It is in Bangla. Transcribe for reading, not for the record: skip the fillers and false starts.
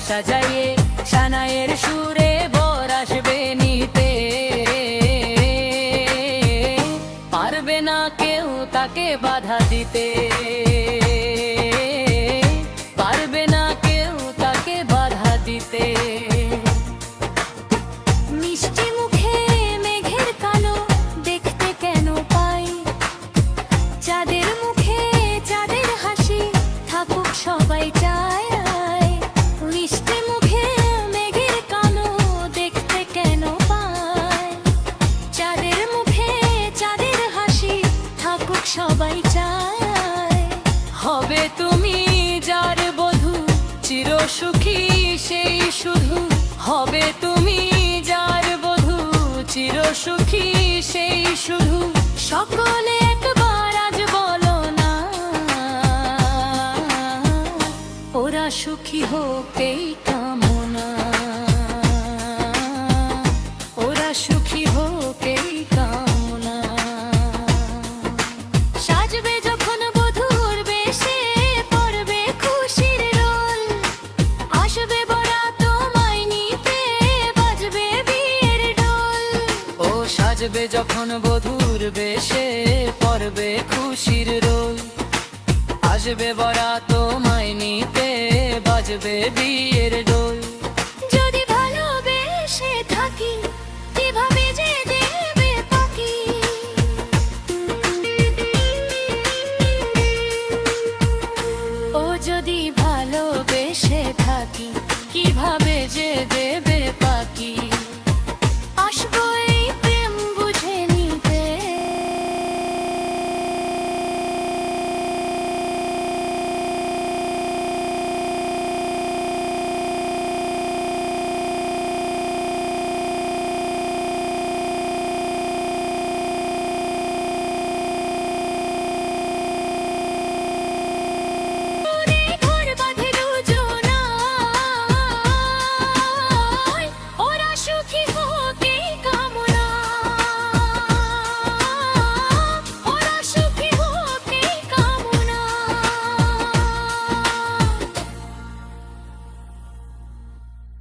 সাজাইয়ে সানাইয়ের সুরে বর আসবে নিতে। পারবে না কেউ তাকে বাধা দিতে, পারবে না কেউ তাকে বাধা দিতে। মিষ্টি মুখে মেঘের কালো দেখতে কেন পাই, চাঁদের মুখে চাঁদের হাসি থাকুক সবাই চায়। মিষ্টি মুখে মেঘের কালো দেখতে কেন পাই, চাঁদের মুখে চাঁদের হাসি থাকুক সবাই চায়। হবে তুমি যার বধূ চির সুখী সেই শুধু, হবে তুমি যার বধূ চির সুখী সেই শুধু। সকলে একবার আজ বলো না, ওরা সুখী হোক এই কামনা, ওরা সুখী হোক এই কামনা। সাজবে যখন বধূর বেশে পরবে খুশির রোল, আসবে বরাত তোমায় নিতে বাজবে বিয়ের ঢোল। ও সাজবে যখন বধূর বেশে পরবে খুশির রোল, আসবে বরাত তোমায় নিতে বাজবে বিয়ের ঢোল।